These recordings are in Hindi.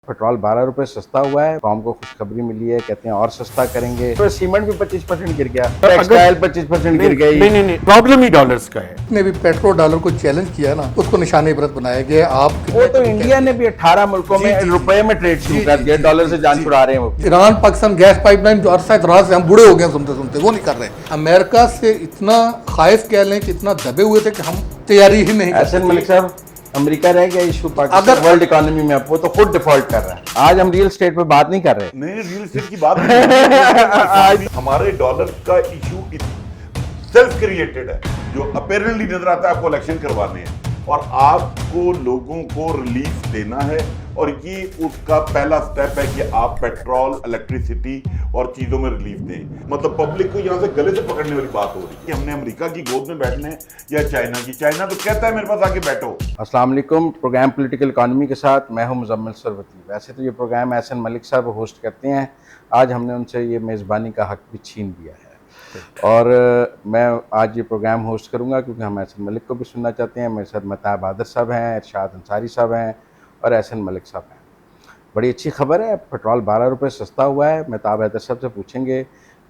पेट्रोल 12 रुपए सस्ता हुआ है। कौम को खुशखबरी मिली है, कहते हैं और सस्ता करेंगे। तो सीमेंट भी 25% गिर गया, टेक्सटाइल 25% गिर गई। नहीं, प्रॉब्लम ही डॉलर्स का है। ने भी पेट्रो डॉलर को चैलेंज किया ना, उसको निशाने इबरत बनाया गया। आप वो तो इंडिया ने भी 18 मुल्कों में रुपए में ट्रेड शुरू कर दिया, डॉलर से जान छुड़ा रहे हैं वो। ईरान पाकिस्तान गैस पाइपलाइन जो अरसा इतराज से हम बूढ़े हो गए सुनते सुनते, वो नहीं कर रहे। अमेरिका से इतना खाइफ कह लें कि इतना दबे हुए थे कि हम तैयारी ही नहीं। एहसन मलिक साहब, अमेरिका रह गया इशू पाकिस्तान वर्ल्ड इकोनॉमी में, अब वो तो खुद डिफॉल्ट कर रहा है। आज हम रियल स्टेट पे बात नहीं कर रहे। नहीं, रियल एस्टेट की बात नहीं। हमारे डॉलर का इशू सेल्फ क्रिएटेड है, जो अपेरेंटली नजर आता है आपको इलेक्शन करवाने हैं और आपको लोगों को रिलीफ देना है, और ये उसका पहला स्टेप है कि आप पेट्रोल, इलेक्ट्रिसिटी और चीजों में रिलीफ दें। मतलब पब्लिक को यहाँ से गले से पकड़ने वाली बात हो रही है कि हमने अमेरिका की गोद में बैठना है या चाइना की। चाइना तो कहता है मेरे पास आके बैठो। अस्सलाम वालेकुम। प्रोग्राम पॉलिटिकल इकोनॉमी के साथ मैं हूं मुजम्मिल सरवती। वैसे तो ये प्रोग्राम एहसन मलिक साहब होस्ट करते हैं, आज हमने उनसे ये मेज़बानी का हक भी छीन लिया है और मैं आज ये प्रोग्राम होस्ट करूंगा क्योंकि हम एहसन मलिक को भी सुनना चाहते हैं। मेरे साथ महताब आदर साहब हैं, इरशाद अंसारी साहब हैं और एहसन मलिक साहब हैं। बड़ी अच्छी खबर है, पेट्रोल 12 रुपए सस्ता हुआ है। महताब आदर साहब से पूछेंगे,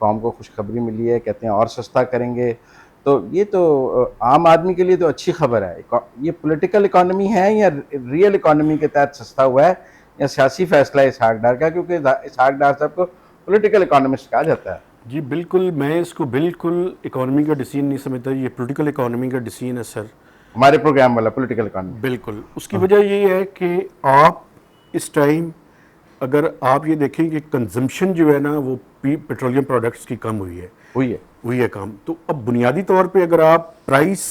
कौम को खुशखबरी मिली है, कहते हैं और सस्ता करेंगे। तो ये तो आम आदमी के लिए तो अच्छी खबर है। ये पॉलिटिकल इकोनॉमी है या रियल इकोनॉमी के तहत सस्ता हुआ है या सियासी फैसला है इसहाक डार का, क्योंकि इसहाक डार साहब को पॉलिटिकल इकोनॉमिस्ट कहा जाता है। जी बिल्कुल, मैं इसको बिल्कुल इकोनॉमी का डिसीजन नहीं समझता, ये पॉलिटिकल इकोनॉमी का डिसीजन है सर। हमारे प्रोग्राम वाला पॉलिटिकल इकोनॉमी बिल्कुल, उसकी वजह ये है कि आप इस टाइम अगर आप ये देखें कि कंजम्पशन जो है ना वो पेट्रोलियम प्रोडक्ट्स की कम हुई है कम। तो अब बुनियादी तौर पे अगर आप प्राइस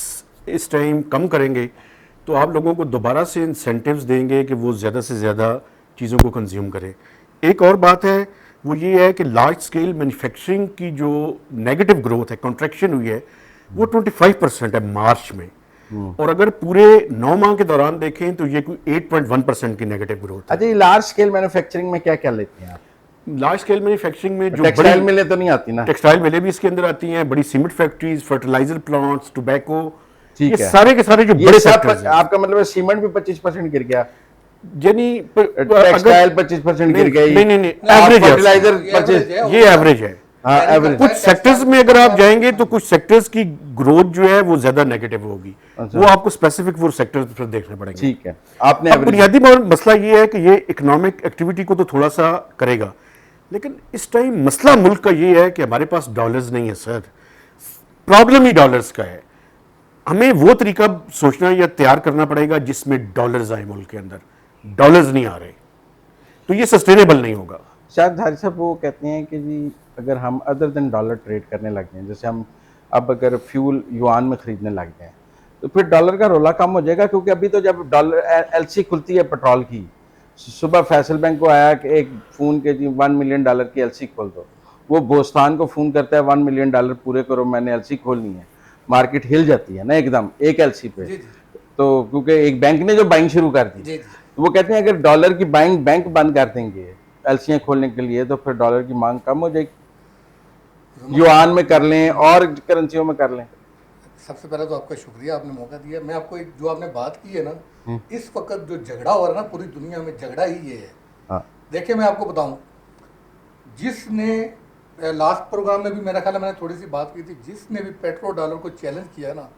इस टाइम कम करेंगे तो आप लोगों को दोबारा से इंसेंटिव्स देंगे कि वो ज़्यादा से ज़्यादा चीज़ों को कंज्यूम करें। एक और बात है, वो ये है कि लार्ज स्केल मैन्युफैक्चरिंग की जो नेगेटिव ग्रोथ है, कॉन्ट्रैक्शन हुई है, वो 25% है मार्च में। और अगर पूरे 9 माह के दौरान देखें तो ये कोई 8.1% की नेगेटिव ग्रोथ है। अच्छा, ये लार्ज स्केल मैन्युफैक्चरिंग में क्या क्या लेते हैं आप? लार्ज स्केल मैन्युफैक्चरिंग में जो टेक्सटाइल मिलें तो नहीं आती ना? टेक्सटाइल मिलें भी इसके अंदर आती हैं, बड़ी cement factories, fertiliser plants, tobacco, ठीक ये है। सारे के सारे जो बड़े सेक्टर्स हैं। आपका मतलब है सीमेंट भी 25% गिर गया, यानी टेक्सटाइल 25% गिर गई। नहीं, एवरेज फर्टिलाइजर 25, ये एवरेज है। हाँ एवरेज। कुछ सेक्टर्स में अगर आप जाएंगे तो कुछ सेक्टर्स की ग्रोथ जो है वो ज्यादा नेगेटिव होगी। वो आपको स्पेसिफिक वो सेक्टर्स पर देखने पड़ेंगे। ठीक है, आपने अब बुनियादी मसला ये है कि ये इकोनॉमिक एक्टिविटी को तो थोड़ा सा करेगा, लेकिन इस टाइम मसला मुल्क का ये है कि हमारे पास डॉलर्स नहीं है सर। प्रॉब्लम ही डॉलर्स का है। हमें वो तरीका सोचना या तैयार करना पड़ेगा जिसमें डॉलर्स आए मुल्क के अंदर। डॉलर्स नहीं आ रहे तो ये सस्टेनेबल नहीं होगा। शायद धारी साहब वो कहते हैं कि जी अगर हम अदर देन डॉलर ट्रेड करने लग गए, जैसे हम अब अगर फ्यूल युआन में खरीदने लग गए तो फिर डॉलर का रोला कम हो जाएगा। क्योंकि अभी तो जब डॉलर एलसी खुलती है पेट्रोल की, सुबह फैसल बैंक को आया कि एक फ़ोन के जी $1 मिलियन की एलसी खोल दो, वो बोस्तान को फ़ोन करता है $1 मिलियन पूरे करो, मैंने एलसी खोलनी है। मार्केट हिल जाती है ना एकदम एक एलसी पे। तो क्योंकि एक बैंक ने जो बाइंग शुरू कर दी, तो वो कहते हैं अगर डॉलर की बाइंग बैंक बंद कर देंगे एलसीआं खोलने के लिए तो फिर डॉलर की मांग कम हो जाएगी। युआन में कर लें और करेंसियों में कर लें। सबसे पहले तो आपका शुक्रिया, आपने मौका दिया। मैं आपको एक जो आपने बात की है ना, इस वक्त जो झगड़ा हो रहा है ना पूरी दुनिया में, झगड़ा ही ये है। हाँ। देखिए मैं आपको बताऊं, जिसने लास्ट प्रोग्राम में भी मेरा ख्याल है मैंने थोड़ी सी बात की थी, जिसने भी पेट्रो डॉलर को चैलेंज किया ना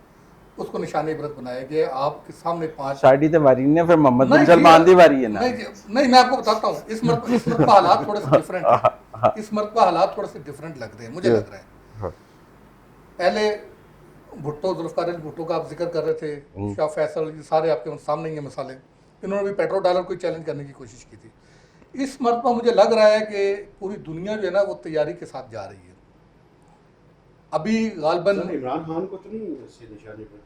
उसको निशाने इबरत बनाया गया। आपके सामने 5 साड़ी तो वारी ने फिर मोहम्मद बिन सलमान दी वारी है ना। नहीं, मैं आपको बताता हूँ, इस मरतबा हालात थोड़े से डिफरेंट है। इस मरतबा हालात थोड़े से डिफरेंट लग रहे हैं, मुझे लग रहा है। पहले भुट्टो, जुल्फकार अली भुट्टो का आप जिक्र कर रहे थे, शाह फैसल, ये सारे आपके सामने ही हैं मिसालें। इन्होंने भी पेट्रो डॉलर को चैलेंज करने की कोशिश की थी। इस मरतबा मुझे लग रहा है कि पूरी दुनिया जो है ना वो तैयारी के साथ जा रही है। अभी गालबन इमरान खान को तो नहीं निशाने पर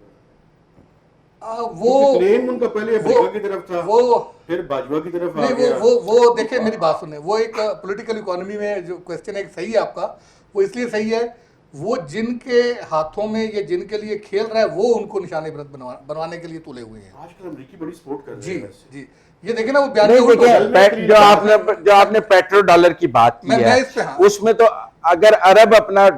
वो क्लेम उनका पहले अमेरिका की तरफ था, वो फिर भाजपा की तरफ आ गया। वो देखिए मेरी बात सुने, वो एक पॉलिटिकल इकोनॉमी में जो क्वेश्चन है सही है आपका, वो इसलिए सही है, वो जिनके हाथों में ये जिनके लिए खेल रहा है वो उनको निशाने इबरत बनवाने के लिए तुले हुए हैं। आजकल अमेरिकी बड़ी सपोर्ट कर रहे हैं। जी, ये देखे ना वो बयान जो आपने पेट्रो डॉलर की बात की है, उसमें तो अगर अरब अपना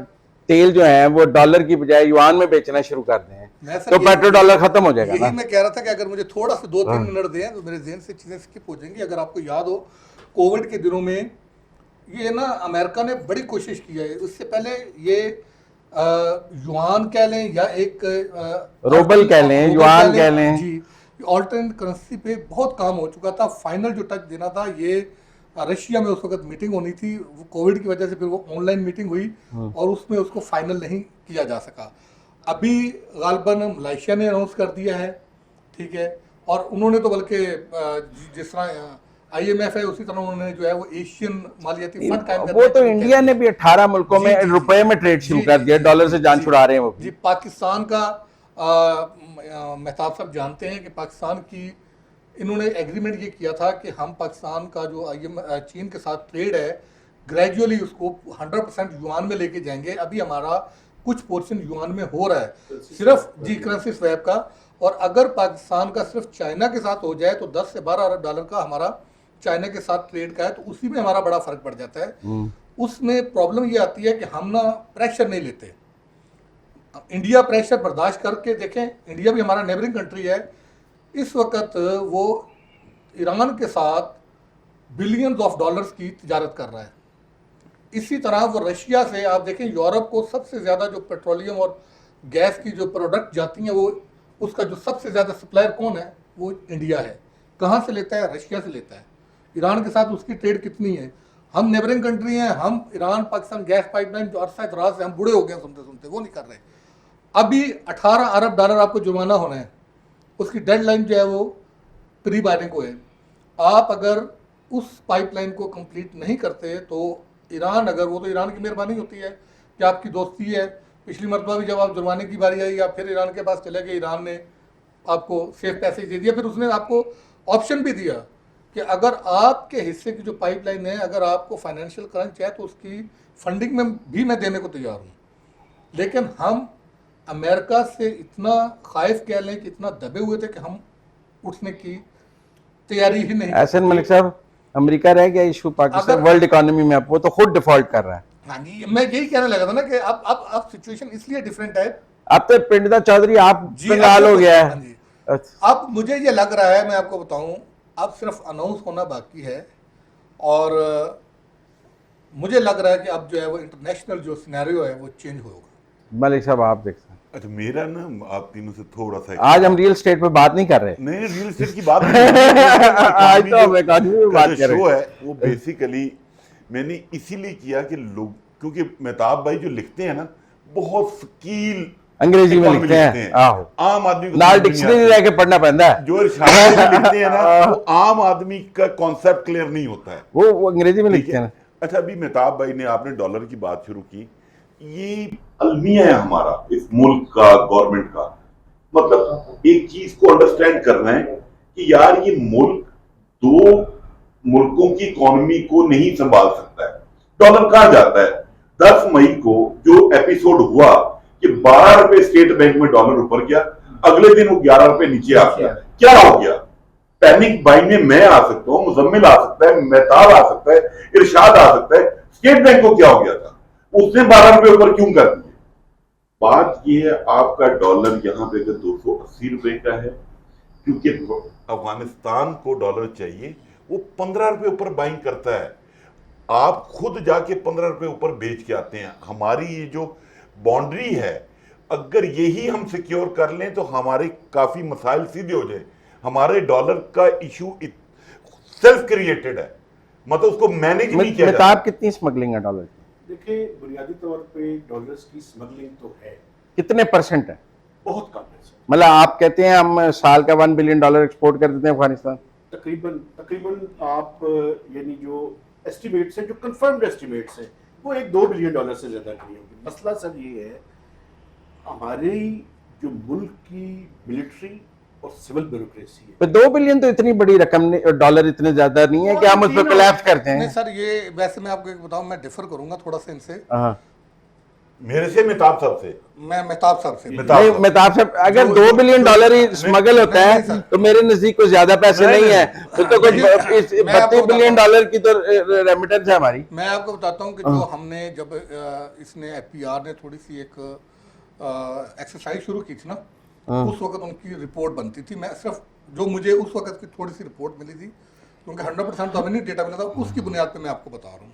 तेल जो है वो डॉलर की बजाय युआन में बेचना शुरू कर दें मैं सर तो पेट्रो डॉलर खत्म हो जाएगा यही ना। मैं कह रहा था कि अगर मुझे थोड़ा सा 2-3 मिनट दें तो मेरे जहन से चीज़ें स्किप हो जाएंगी। अगर आपको याद हो कोविड के दिनों में ये ना अमेरिका ने बड़ी कोशिश की है। उससे पहले ये युआन कह लें या एक रूबल कह लें, युआन कह लें, जी, ऑल्टरनेट करेंसी पे बहुत काम हो चुका था। फाइनल जो टच देना था ये रशिया में उस वक्त मीटिंग होनी थी, वो कोविड की वजह से फिर वो ऑनलाइन मीटिंग हुई और उसमें उसको फाइनल नहीं किया जा सका। अभी गालबन मलेशिया ने अनाउंस कर दिया है, ठीक है, और उन्होंने तो बल्कि जिस तरह IMF है उसी तरह उन्होंने जो है वो एशियन मालियाती फंड कायम वो तो इंडिया ने भी 18 मुल्कों में रुपए में ट्रेड शुरू कर दिया, डॉलर से जान छुड़ा रहे हैं वो जी। पाकिस्तान का मेहताब साहब जानते हैं कि पाकिस्तान की इन्होंने एग्रीमेंट ये किया था कि हम पाकिस्तान का जो चीन के साथ ट्रेड है ग्रेजुअली उसको 100% युआन में लेके जाएंगे। अभी हमारा कुछ पोर्शन युआन में हो रहा है सिर्फ जी करेंसी स्वैप का, और अगर पाकिस्तान का सिर्फ चाइना के साथ हो जाए तो 10 से 12 अरब डॉलर का हमारा चाइना के साथ ट्रेड का है, तो उसी में हमारा बड़ा फर्क पड़ जाता है। उसमें प्रॉब्लम ये आती है कि हम ना प्रेशर नहीं लेते। इंडिया प्रेशर बर्दाश्त करके देखें, इंडिया भी हमारा नेबरिंग कंट्री है, इस वक्त वो ईरान के साथ बिलियंस ऑफ डॉलर्स की तिजारत कर रहा है। इसी तरह वो रशिया से आप देखें, यूरोप को सबसे ज़्यादा जो पेट्रोलियम और गैस की जो प्रोडक्ट जाती हैं वो उसका जो सबसे ज़्यादा सप्लायर कौन है, वो इंडिया है। कहाँ से लेता है? रशिया से लेता है। ईरान के साथ उसकी ट्रेड कितनी है? हम नेबरिंग कंट्री हैं, हम ईरान पाकिस्तान गैस पाइपलाइन जो अरसा दराज से हम बूढ़े हो गए सुनते सुनते, वो नहीं कर रहे। अभी 18 अरब डॉलर आपको जुर्माना होना है, उसकी डेडलाइन जो है वो करीब आने को है। आप अगर उस पाइपलाइन को कंप्लीट नहीं करते तो ईरान, अगर वो तो ईरान की मेहरबानी होती है कि आपकी दोस्ती है। पिछली मरतबा भी जब आप जुर्माने की बारी आई आप फिर ईरान के पास चले गए, ईरान ने आपको सेफ पैसेज दे दिया। फिर उसने आपको ऑप्शन भी दिया कि अगर आपके हिस्से की जो पाइपलाइन है, अगर आपको फाइनेंशियल क्रंच है तो उसकी फंडिंग में भी मैं देने को तैयार हूँ। लेकिन हम अमेरिका से इतना खाइफ कह लें कि इतना दबे हुए थे कि हम उठने की तैयारी ही नहीं। एहसन मलिक साहब, अमेरिका रह गया इशू पाकिस्तान वर्ल्ड इकोनॉमी में, अब वो तो खुद डिफॉल्ट कर रहा है। हाँ जी, मैं यही कहने लगा था ना कि अब सिचुएशन इसलिए डिफरेंट है। अब तो पिंडा चौधरी आप जी, बंगाल हो गया हाँ है। जी। अब मुझे ये लग रहा है, मैं आपको बताऊं, अब सिर्फ अनाउंस होना बाकी है और मुझे लग रहा है कि अब जो है वो इंटरनेशनल जो सिनेरियो है वो चेंज होगा। मलिक साहब आप देखते हैं, अच्छा मेरा ना आप तीनों से थोड़ा सा आज हम रियल एस्टेट पे बात नहीं कर रहे। नहीं रियल एस्टेट की बात नहीं आज तो हम इकोनॉमी पे बात कर रहे शो हैं। है वो बेसिकली मैंने इसीलिए किया कि लोग, क्योंकि मेहताब भाई जो लिखते हैं ना बहुत स्कील अंग्रेजी में लिखते हैं, आहो। आम आदमी को नाल समझ नहीं डिक्शनरी आती। रह के पढ़ना पैंदा है। जो इरशाद में लिखते हैं ना वो आम आदमी का कॉन्सेप्ट क्लियर नहीं होता है। वो अंग्रेजी में ठीक लिखते हैं है। ना। अच्छा अभी मेहताब भाई ने आपने डॉलर की बात शुरू की, ये अलमिया है हमारा इस मुल्क का, गवर्नमेंट का। मतलब एक चीज को अंडरस्टैंड करना है कि यार ये मुल्क दो मुल्कों की इकोनॉमी को नहीं संभाल सकता है। डॉलर कहां जाता है? 10 मई को जो एपिसोड हुआ कि 12 रुपए स्टेट बैंक में डॉलर ऊपर गया, अगले दिन वो 11 रुपए नीचे आ गया। क्या हो गया? पैनिक बाइंग में मैं आ सकता हूं, मुजम्मिल आ सकता है, मेहताब आ सकता है, इरशाद आ सकता है। स्टेट बैंक को क्या हो गया था? उसने 12 रुपए ऊपर क्यों कर दिए? बात यह है आपका डॉलर यहां पे 280 रुपए का है, क्योंकि अफगानिस्तान को डॉलर चाहिए, वो 15 रुपए ऊपर बाइंग करता है। आप खुद जाके 15 रुपए ऊपर बेच के आते हैं। हमारी ये जो बाउंड्री है, अगर यही हम सिक्योर कर लें तो हमारे काफी मसाइल सीधे हो जाए। हमारे डॉलर का इशू सेल्फ क्रिएटेड है, मतलब उसको मैनेज नहीं किया जाता। मेहताब कितनी स्मगलिंग है डॉलर की? देखिए बुनियादी तौर पे डॉलर्स की स्मगलिंग तो है, कितने परसेंट है? बहुत कम है। मतलब आप कहते हैं हम साल का $1 बिलियन एक्सपोर्ट कर देते हैं अफगानिस्तान? तकरीबन आप यानी जो एस्टिमेट्स हैं, जो कंफर्म्ड एस्टिमेट्स हैं, वो $1-2 बिलियन से ज़्यादा नहीं होगी। मसला सर ये है, हमारी जो मुल्क की मिलिट्री और सिविल ब्यूरोक्रेसी है। तो 2 बिलियन तो इतनी बड़ी रकम डॉलर इतने ज्यादा नहीं है कि हम उस पर कोलैप्स करते नहीं हैं। सर, ये वैसे मैं आपको एक बताऊं, मैं डिफर करूंगा थोड़ा सा इनसे। हाँ। मेरे से मेहताब साहब से, मैं मेहताब साहब से नहीं, मेहताब साहब, अगर $2 बिलियन ही स्मगल होता नहीं, है सर। तो मेरे नजदीक कोई ज्यादा पैसे नहीं है। तो कुछ मैं आपको 32 बिलियन डॉलर की तो रेमिटेंस है हमारी। मैं आपको बताता हूं कि जो हमने जब इसने FPR ने थोड़ी सी एक एक्सरसाइज शुरू की थी ना, उस वक्त उनकी रिपोर्ट बनती थी। मैं सिर्फ जो मुझे उस वक्त की थोड़ी सी रिपोर्ट मिली थी, क्योंकि 100% तो हमें नहीं डेटा मिला था, उसकी बुनियाद पे मैं आपको बता रहा हूँ।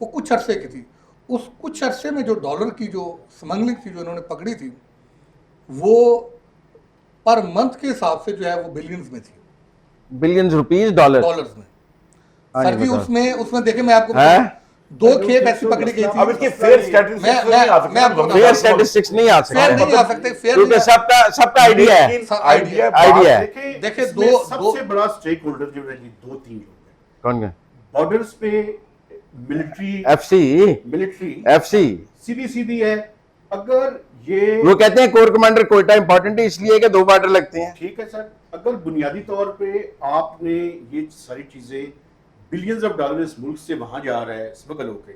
वो कुछ अरसे की थी। उस कुछ अरसे में जो डॉलर की जो स्मगलिंग थी जो इन्होंने पकड़ी थी, वो पर मंथ के हिसाब से जो है वो बिलियंस में थी, बिलियंस रुपीस डॉलर्स में। हाँ सर जी, जी बताओ। उसमें देखे मैं आपको है? बताऊं, 2 खेप ऐसी पकड़ी गई थी। अब इसके फेयर स्टैटिस्टिक्स नहीं आ सकते, मैं आपको फेयर स्टैटिस्टिक्स नहीं आ फेयर सकते नहीं आ सकते, फेयर क्योंकि सबका आइडिया है। लेकिन आइडिया आइडिया है। देखिए देखिए, इसमें दो- सबसे बड़ा स्टेक होल्डर जो है जी 2-3 लोग हैं। कौन है? बॉर्डर्स पे मिलिट्री एफसी सीधी सीधी है। अगर ये वो कहते हैं कोर कमांडर कोयटा इंपॉर्टेंट है इसलिए कि 2 बॉर्डर लगते हैं। ठीक है सर, अगर बुनियादी तौर पे आपने ये सारी चीजें बिलियंस ऑफ डॉलर इस मुल्क से वहां जा रहा है स्मगल होके,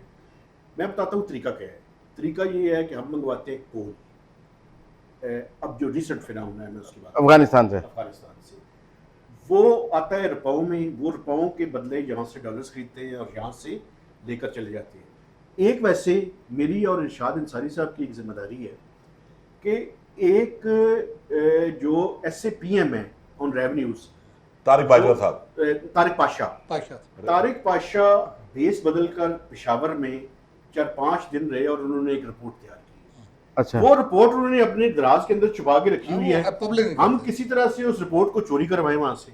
मैं बताता हूँ तरीका क्या है। तरीका ये है कि हम मंगवाते हैं कोल। अब जो रिसेंट फिनोमेना है मैं उसकी बात अफगानिस्तान से से वो आता है रुपयों में, वो रुपयों के बदले यहाँ से डॉलर्स खरीदते हैं और यहाँ से लेकर चले जाते हैं। एक वैसे मेरी और इरशाद अंसारी साहब की एक जिम्मेदारी है कि एक जो SAPM है ऑन रेवेन्यूज, तारिक बाजवा साहब, तारिक पाशा बेस बदलकर पेशावर में 4-5 दिन रहे और उन्होंने एक रिपोर्ट तैयार की। अच्छा, वो रिपोर्ट उन्होंने अपने दराज के अंदर छुपा के रखी हुई है। पब्लिक हम किसी तरह से उस रिपोर्ट को चोरी करवाएं वहां से।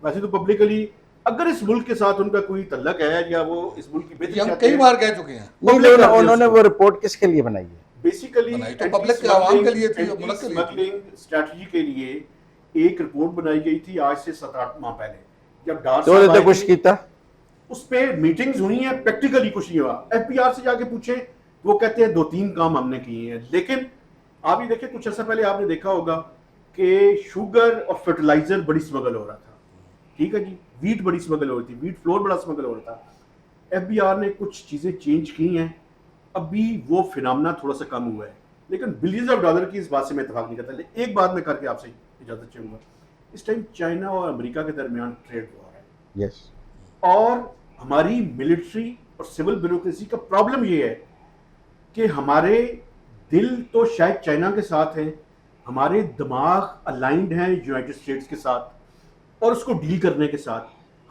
वैसे तो पब्लिकली अगर इस मुल्क के साथ उनका कोई तल्लक है या वो इस मुल्क की बेहतरी हम चाहते कई हैं, बार कह चुके हैं। नहीं लेकिन उन्होंने वो रिपोर्ट किसके लिए बनाई है? बेसिकली बनाई तो पब्लिक के आवाम के लिए थी, मुल्क के लिए थी। स्मगलिंग स्ट्रेटजी के लिए एक रिपोर्ट बनाई गई थी आज से 7-8 माह पहले, जब डार तो उन्होंने कुछ किया उस पे मीटिंग्स हुई हैं, प्रैक्टिकली कुछ नहीं हुआ। FBR से जाके पूछे, वो कहते हैं 2-3 काम हमने किए हैं। लेकिन आप ये देखिए कुछ अर्सा पहले आपने देखा होगा कि शुगर और फर्टिलाइजर बड़ी स्मगल हो रहा था, ठीक है जी, वीट बड़ी स्मगल हो रही थी, वीट फ्लोर बड़ा स्मगल हो रहा था। FBR ने कुछ चीज़ें चेंज की हैं, अभी वो फिनोमेना थोड़ा सा कम हुआ है, लेकिन बिलियंस ऑफ डॉलर की इस बात से मैं इत्तेफाक नहीं करता। लेकिन एक बात मैं करके आपसे इजाज़त चाहूँगा, इस टाइम चाइना और अमेरिका के दरमियान ट्रेड वॉर है। यस, और हमारी मिलिट्री और सिविल ब्यूरोक्रेसी का प्रॉब्लम ये है कि हमारे दिल तो शायद चाइना के साथ है, हमारे दिमाग अलाइंड हैं यूनाइटेड स्टेट्स के साथ और उसको डील करने के साथ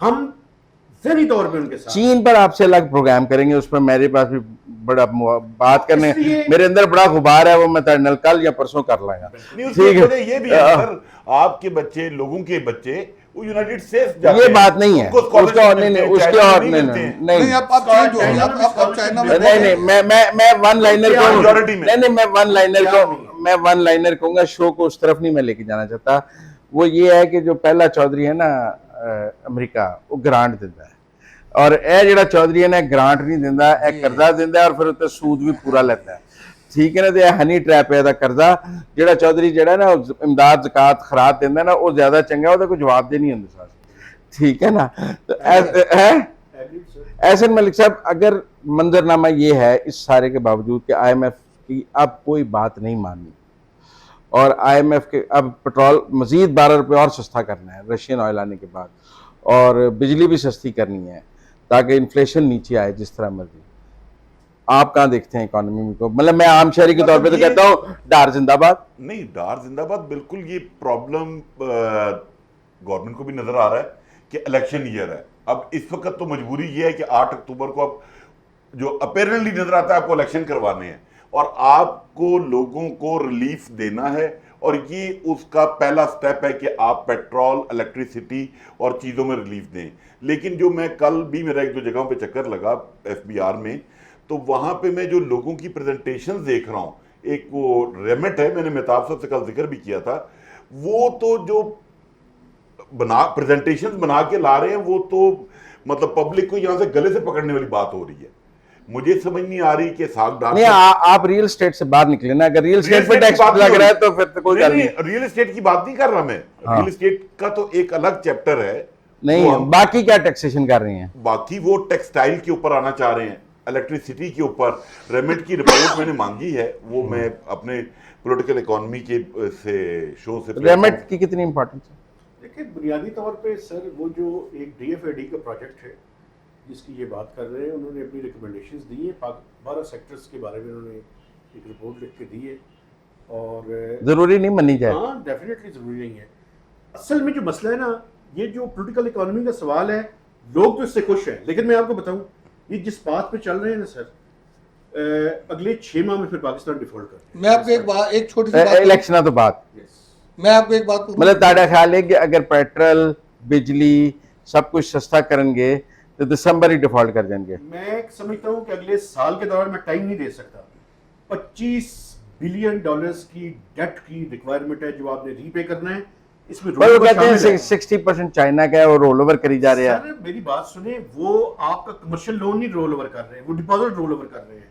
हम ज़हनी तौर पे उनके साथ। चीन पर आपसे अलग प्रोग्राम करेंगे, उस पर मेरे पास भी बड़ा बात करने, मेरे अंदर बड़ा गुबार है, वो मैं नल कल या परसों कर लाऊंगा। ठीक है, ये भी है सर, आपके बच्चे, लोगों के बच्चे वो यूनाइटेड स्टेट्स जाते ये हैं, बात नहीं है, उनको उसका और नहीं, मिलते हैं, उसके चाइना और में नहीं, मिलते हैं। नहीं, अब चेंज हो गया, अब चाइना में नहीं, मैं वन लाइनर majority में। नहीं, मैं वन लाइनर कहूंगा, शो को उस तरफ नहीं मैं लेके जाना चाहता। वो ये है कि जो पहला चौधरी है ना अमेरिका, वो ग्रांट देता है, और ए जेड़ा चौधरी है ना ग्रांट नहीं देता, ए कर्जा देता है और फिर उत्ते सूद भी पूरा लेता है, ठीक है ना। तो हनी ट्रैप है ਇਹਦਾ कर्जा, जेड़ा चौधरी जेड़ा ना इमदाद ज़कात खरात देता ना, वो ज्यादा चंगा, ਉਹਦਾ ਕੋਈ जवाब दे नहीं होंगे, ठीक है ना। तो एहसन मलिक साहब, अगर मंजरनामा ये है इस सारे के बावजूद कि IMF की अब कोई बात नहीं माननी और IMF के अब पेट्रोल मजीद 12 रुपये और सस्ता करना है रशियन ऑयल आने के बाद, और बिजली भी सस्ती करनी है ताकि इन्फ्लेशन नीचे आए जिस तरह मर्जी, आप कहाँ देखते हैं इकोनॉमी को? मतलब मैं आम शहरी के तौर पे तो कहता हूँ डार जिंदाबाद। नहीं, डार जिंदाबाद, बिल्कुल ये प्रॉब्लम गवर्नमेंट को भी नजर आ रहा है कि इलेक्शन ईयर है। अब इस वक्त तो मजबूरी ये है कि 8 अक्टूबर को अब जो अपेरेंटली नजर आता है आपको इलेक्शन करवाने हैं और आपको लोगों को रिलीफ देना है, और ये उसका पहला स्टेप है कि आप पेट्रोल, इलेक्ट्रिसिटी और चीज़ों में रिलीफ दें। लेकिन जो मैं कल भी मेरा 1-2 जगहों पे चक्कर लगा FBR में, तो वहाँ पे मैं जो लोगों की प्रेजेंटेशन देख रहा हूँ, एक वो रेमिट है, मैंने मेहताब साहब से कल जिक्र भी किया था, वो तो जो प्रेजेंटेशन बना के ला रहे हैं, वो तो मतलब पब्लिक को यहाँ से गले से पकड़ने वाली बात हो रही है। मुझे समझ नहीं आ रही कि साग डाल नहीं, आप रियल एस्टेट से बाहर निकले ना, अगर रियल एस्टेट पे टैक्स लग रहा है तो फिर तो कोई गल नहीं। रियल एस्टेट की बात नहीं कर रहा मैं, रियल एस्टेट का तो एक अलग चैप्टर है। नहीं, बाकी क्या टैक्सेशन कर रहे हैं? बाकी वो टेक्सटाइल के ऊपर आना चाह रहे हैं, इलेक्ट्रिसिटी के ऊपर। रेमिट की रिपोर्ट मैंने मांगी है, वो मैं अपने पॉलिटिकल इकोनॉमी के से शो से। रेमिट की कितनी इंपॉर्टेंस है? देखिए, बुनियादी तौर पे सर वो जो एक DFID का प्रोजेक्ट है जिसकी ये बात कर रहे हैं, उन्होंने अपनी रिकमेंडेशंस दी है, 12 सेक्टर्स के बारे में उन्होंने एक रिपोर्ट लिख के दी है, और जरूरी नहीं मनी जाए। हाँ डेफिनेटली जरूरी नहीं है। असल में जो मसला है ना, ये जो पॉलिटिकल इकोनॉमी का सवाल है, लोग तो इससे खुश हैं, लेकिन मैं आपको बताऊं ये जिस बात पे चल रहे हैं ना सर, अगले 6 माह में फिर पाकिस्तान डिफॉल्ट कर। मैं आपको एक छोटी सी बात इलेक्शन तो बात, मैं आपको एक बात मतलब ताड़ा ख्याल है कि अगर पेट्रोल बिजली सब कुछ सस्ता करेंगे तो दिसंबर ही डिफॉल्ट कर जाएंगे। मैं समझता हूँ कि अगले साल के दौरान मैं टाइम नहीं दे सकता। 25 बिलियन डॉलर्स की डेट की रिक्वायरमेंट है जो आपने रीपे करना है। इसमें पर वो कहते हैं 60% चाइना का है और रोल ओवर करी जा रहे हैं। सर मेरी बात सुने, वो आपका कमर्शियल लोन नहीं रोल ओवर कर रहे हैं, वो डिपॉजिट रोल ओवर कर रहे हैं।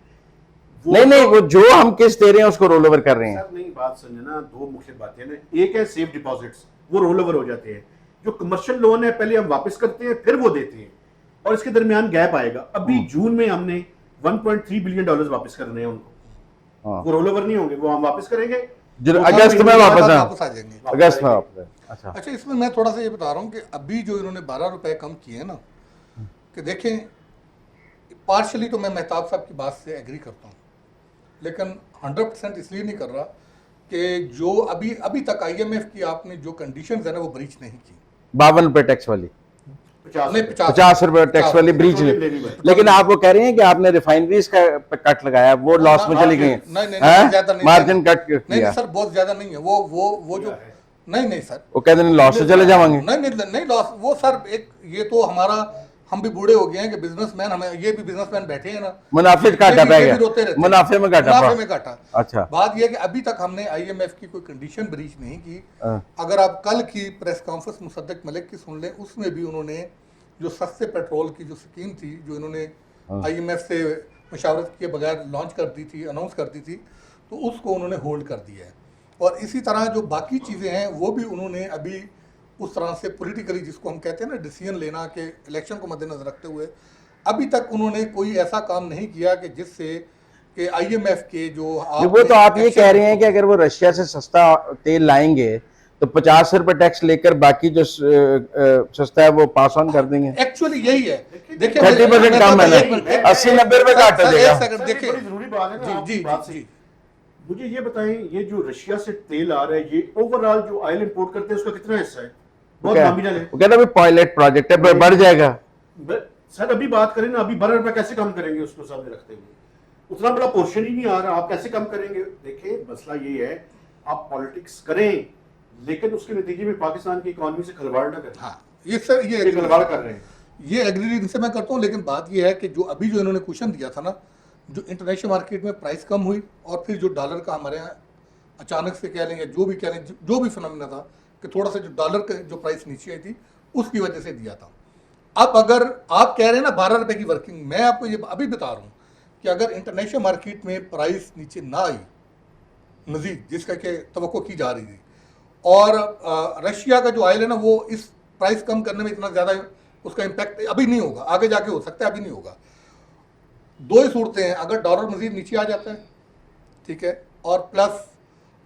नहीं वो जो हम किस्त दे रहे हैं उसको रोल ओवर कर रहे हैं। सर नहीं, बात समझे ना, दो मुख्य बातें ना। एक है सेफ डिपॉजिट्स, वो रोल ओवर हो जाते हैं। जो कमर्शियल लोन है पहले हम वापस करते हैं फिर वो देते हैं, और इसके दरमियान गैप आएगा। अभी जून में हमने 1.3 बिलियन डॉलर्स वापस करने हैं उनको। वो रोल ओवर नहीं होंगे, वो हम वापस करेंगे अगस्त में वापस आ जाएंगे। अगस्त में वापस। अच्छा, इसमें मैं थोड़ा सा ये बता रहा हूँ कि अभी जो इन्होंने 12 रुपए कम किए हैं ना, कि देखें पार्शली तो मैं मेहताब साहब की बात से एग्री करता हूँ, लेकिन 100% इसलिए नहीं कर रहा कि जो अभी तक IMF की आपने जो कंडीशंस है ना वो ब्रीच नहीं की। 52 रुपए टैक्स वाली, 50 रुपए टैक्स वाली ब्रीच नहीं। लेकिन आप वो कह रहे हैं कि आपने रिफाइनरीज का कट लगाया, वो लॉस में चली गई, मार्जिन कट किया। नहीं सर, बहुत ज्यादा नहीं है वो जो नहीं सर, वो कहते हैं लॉस से चले जाएंगे। नहीं लॉस, वो सर एक ये तो हमारा, हम भी बूढ़े हो गए हैं कि बिजनेसमैन, हमें ये भी बिजनेसमैन बैठे हैं ना, मुनाफे घाटा पै गया, मुनाफे में घाटा। अच्छा, बात ये है कि अभी तक हमने IMF की कोई कंडीशन ब्रीच नहीं की। अगर आप कल की प्रेस कॉन्फ्रेंस मुसद्दक मलिक की सुन लें, उसमें भी उन्होंने जो सस्ते पेट्रोल की जो स्कीम थी जो इन्होंने IMF से मशावरत किए बगैर लॉन्च कर दी थी, अनाउंस कर दी थी, तो उसको उन्होंने होल्ड कर दिया है। और इसी तरह जो बाकी चीज़ें हैं वो भी उन्होंने अभी उस तरह से पॉलिटिकली, जिसको हम कहते हैं ना डिसीजन लेना के इलेक्शन को मद्देनजर रखते हुए, अभी तक उन्होंने कोई ऐसा काम नहीं किया कि जिससे कि IMF के जो वो तो आप ये कह रहे हैं कि अगर वो रशिया से सस्ता तेल लाएंगे तो 50 रुपए टैक्स लेकर बाकी जो सस्ता है वो पास ऑन कर देंगे। एक्चुअली यही है। देखिए 30% कम है ना, 80-90 रुपए घाटा देगा। देखिए जरूरी बात है ना, जी मुझे ये बताएं, ये जो रशिया से तेल आ रहा है, ये ओवरऑल जो ऑयल इंपोर्ट करते हैं उसका कितना हिस्सा है? बहुत नॉमिनल है। वो कहता है पायलट प्रोजेक्ट है, बढ़ जाएगा। सर अभी बात करें ना, अभी 12 रुपए कैसे कम करेंगे उसको सामने रखते हुए? उतना बड़ा पोर्शन ही नहीं आ रहा, आप कैसे कम करेंगे? देखिए मसला ये है, आप पॉलिटिक्स करें लेकिन उसके नतीजे में पाकिस्तान की इकोनॉमी से खिलवाड़ ना करें। हाँ, ये सर ये खिलवाड़ कर रहे हैं, ये एग्री इनसे मैं करता हूँ। लेकिन बात ये है कि जो अभी जो इन्होंने क्वेश्चन दिया था ना, जो इंटरनेशनल मार्केट में प्राइस कम हुई और फिर जो डॉलर का हमारे यहाँ अचानक से कह लें या जो भी कह लें, जो भी फिनोमेना था कि थोड़ा सा जो डॉलर का जो प्राइस नीचे आई थी उसकी वजह से दिया था। अब अगर आप कह रहे हैं ना 12 रुपए की वर्किंग, मैं आपको ये अभी बता रहा हूँ कि अगर इंटरनेशनल मार्केट में प्राइस नीचे ना आई मजीद, जिसका कि तवक्को की जा रही थी, और रशिया का जो ऑयल है ना वो इस प्राइस कम करने में इतना ज़्यादा उसका इम्पैक्ट अभी नहीं होगा, आगे जाके हो सकता है, अभी नहीं होगा। दो ही सूरतें हैं, अगर डॉलर मजीद नीचे आ जाता है, ठीक है, और प्लस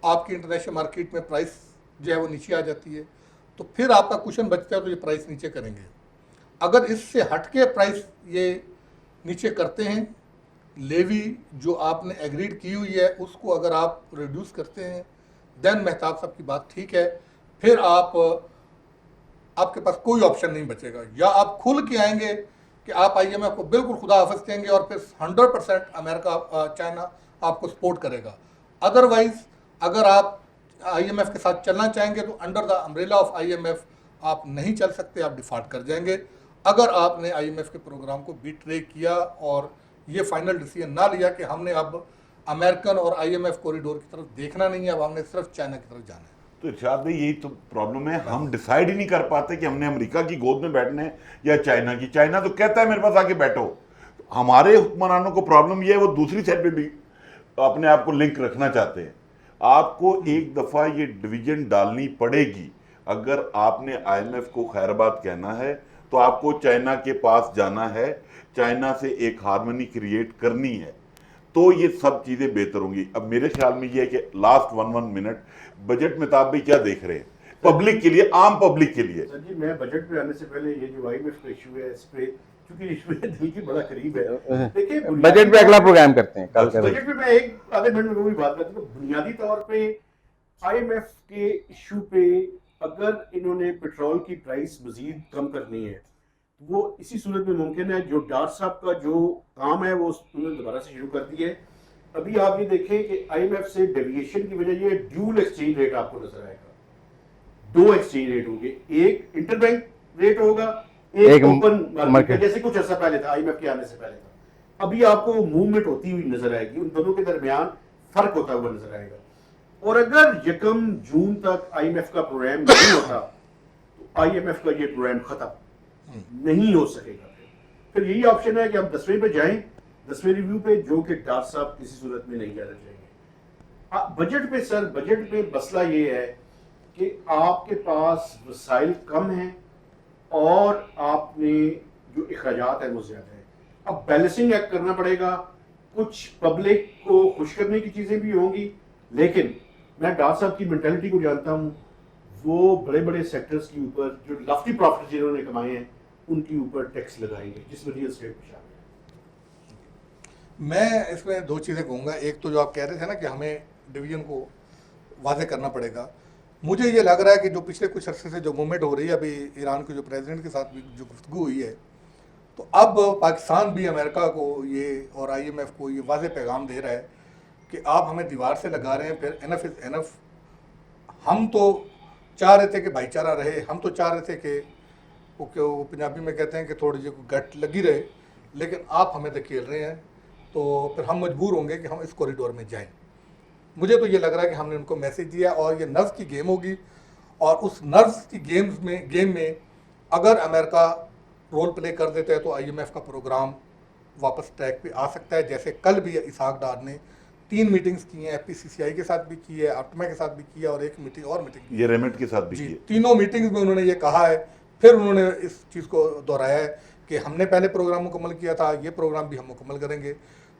आपकी इंटरनेशनल मार्केट में प्राइस जो है वो नीचे आ जाती है, तो फिर आपका क्वेश्चन बचता है तो ये प्राइस नीचे करेंगे। अगर इससे हटके प्राइस ये नीचे करते हैं, लेवी जो आपने एग्रीड की हुई है उसको अगर आप रिड्यूस करते हैं, देन मेहताब साहब की बात ठीक है, फिर आपके पास कोई ऑप्शन नहीं बचेगा। या आप खुल के आएंगे कि आप IMF को बिल्कुल खुदा हाफिज कहेंगे और फिर 100% अमेरिका चाइना आपको सपोर्ट करेगा। अदरवाइज अगर आप IMF के साथ चलना चाहेंगे तो under the umbrella of IMF आप नहीं चल सकते, आप डिफॉल्ट कर जाएंगे। अगर आपने IMF के प्रोग्राम को बिट्रे किया और ये फाइनल डिसीजन ना लिया कि हमने अब अमेरिकन और IMF कॉरिडोर की तरफ देखना नहीं है, अब हमने सिर्फ चाइना की तरफ जाना है। तो इरशाद भाई यही तो प्रॉब्लम है, हम डिसाइड ही नहीं कर पाते कि हमने अमेरिका की गोद में बैठना है या चाइना की। चाइना तो कहता है मेरे पास आके बैठो। हमारे हुक्मरानों को प्रॉब्लम यह है वो दूसरी साइड पे भी अपने आप को लिंक रखना चाहते हैं। आपको एक दफ़ा ये डिवीजन डालनी पड़ेगी। अगर आपने IMF को खैरबाद कहना है तो आपको चाइना के पास जाना है, चाइना से एक हार्मनी क्रिएट करनी है, तो ये सब चीज़ें बेहतर होंगी। अब मेरे ख्याल में ये है कि लास्ट 1 मिनट बजट में आप भी क्या देख रहे हैं पब्लिक के लिए, आम पब्लिक के लिए? सर जी मैं बजट पे आने से पहले ये जो IMF का इशू है इस पे क्योंकि इसमें दिल की बड़ा करीब है। देखिए बजट पे अगला प्रोग्राम करते हैं कल करेंगे। बजट पे मैं एक आधे मिनट में वो भी बात करता हूँ। बुनियादी तौर पे IMF के इशू पे अगर इन्होंने पेट्रोल की प्राइस मजीद कम करनी है तो वो इसी सूरत में मुमकिन है। जो डार साहब का जो काम है वो उन्होंने दोबारा से शुरू कर दिया है। अभी आप ये देखें कि IMF से डेविएशन की वजह ये ड्यूल एक्सचेंज रेट आपको नजर आएगा। दो एक्सचेंज रेट होंगे, एक इंटरबैंक रेट होगा, एक ओपन मार्केट, जैसे कुछ अर्सा पहले था IMF के आने से पहले था। अभी आपको मूवमेंट होती हुई नजर आएगी, उन दोनों के दरमियान फर्क होता हुआ नजर आएगा। और अगर 1 जून तक IMF का प्रोग्राम नहीं होता तो IMF का ये प्रोग्राम खत्म नहीं हो सकेगा। फिर यही ऑप्शन है कि हम 10वें पे जाएं, 10वें रिव्यू पे, जो कि डार साहब किसी सूरत में नहीं जाना चाहिए। बजट पे सर, बजट पे मसला ये है कि आपके पास वसाइल कम हैं और आपने जो अखराजात है वो ज्यादा है। अब बैलेंसिंग एक्ट करना पड़ेगा, कुछ पब्लिक को खुश करने की चीजें भी होंगी, लेकिन मैं डार साहब की मेंटालिटी को जानता हूँ। वो बड़े बड़े सेक्टर्स के ऊपर जो लफ्टी प्रॉफिट जिन्होंने कमाए हैं उनके ऊपर टैक्स लगाएंगे, जिसमें रियल एस्टेट में शामिल है। मैं इसमें दो चीज़ें कहूँगा। एक तो जो आप कह रहे थे ना कि हमें डिवीजन को वाजे करना पड़ेगा, मुझे ये लग रहा है कि जो पिछले कुछ अरसे से जो मूवमेंट हो रही है, अभी ईरान के जो प्रेसिडेंट के साथ भी जो गुफ्तगू हुई है, तो अब पाकिस्तान भी अमेरिका को ये और IMF को ये वाजे पैगाम दे रहा है कि आप हमें दीवार से लगा रहे हैं, फिर एनफ इज़ एनफ। हम तो चाह रहे थे कि भाईचारा रहे, हम तो चाह रहे थे कि वो पंजाबी में कहते हैं कि थोड़ी जी गट लगी रहे, लेकिन आप हमें धकेल रहे हैं, तो फिर हम मजबूर होंगे कि हम इस कॉरिडोर में जाएं। मुझे तो ये लग रहा है कि हमने उनको मैसेज दिया और ये नर्व्स की गेम होगी, और उस नर्व्स की गेम में अगर अमेरिका रोल प्ले कर देता है तो IMF का प्रोग्राम वापस ट्रैक पे आ सकता है। जैसे कल भी इसहाक डार ने 3 मीटिंग्स की हैं, FPCCI के साथ भी की है, आप्टमा के साथ भी किया, और एक मीटिंग ये रेमेट के साथ भी जी, की है। तीनों मीटिंग्स में उन्होंने ये कहा है। फिर उन्होंने इस चीज़ को दोहराया है कि हमने पहले प्रोग्राम मुकम्मल किया था, ये प्रोग्राम भी हम मुकम्मल करेंगे।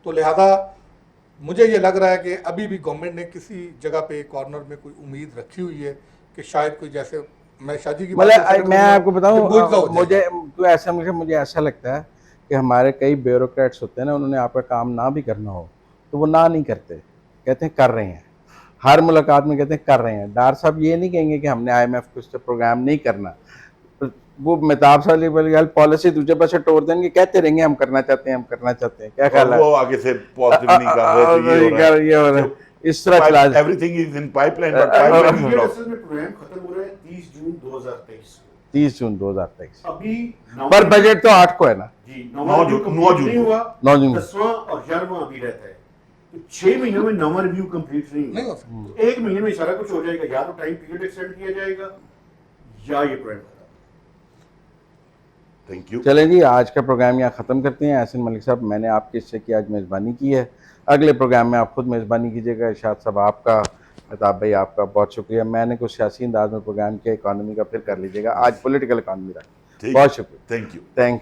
तो लिहाजा मुझे ये लग रहा है कि अभी भी गवर्नमेंट ने किसी जगह पे कॉर्नर में कोई उम्मीद रखी हुई है कि शायद कोई, जैसे मैं शादी की मतलब मैं आपको बताऊं, मुझे ऐसा लगता है कि हमारे कई ब्यूरोक्रेट्स होते हैं ना, उन्होंने आपका काम ना भी करना हो तो वो ना नहीं करते, कहते हैं कर रहे हैं। हर मुलाकात में कहते हैं कर रहे हैं। डार साहब ये नहीं कहेंगे कि हमने IMF को इससे प्रोग्राम नहीं करना। वो मेहताब साहब पॉलिसी दूसरे पास टोर देंगे, कहते रहेंगे हम करना चाहते हैं, हम करना चाहते हैं। क्या ख्याल है? वो आगे से पॉजिटिव नहीं कर रहे, तो ये हो रहा है। इस तरह चला everything is in pipeline, but pipeline is block. असल में प्रोग्राम खत्म हो रहा है 30 जून 2023। 30 जून 2023। अभी पर बजट तो 8 को है ना जी, 9 जून नहीं हुआ, 9 जून 10वां और 11वां अभी रहता है। तो 6 महीनों में 9वां रिव्यू कंप्लीट नहीं हो हुआ। सकता। 1 महीने में सारा कुछ हो जाएगा, या तो टाइम पीरियड एक्सटेंड किया जाएगा या ये प्रोग्राम खत्म। Thank you. चलें जी, आज का प्रोग्राम यहाँ ख़त्म करते हैं। एहसन मलिक साहब, मैंने आपके इससे की आज मेज़बानी की है, अगले प्रोग्राम में आप खुद मेज़बानी कीजिएगा। इरशाद साहब आपका, मेहताब भाई आपका बहुत शुक्रिया। मैंने कुछ सियासी अंदाज में प्रोग्राम किया, इकॉनमी का फिर कर लीजिएगा। आज पॉलिटिकल इकॉनमी रहा। बहुत शुक्रिया। Thank you. Thank you.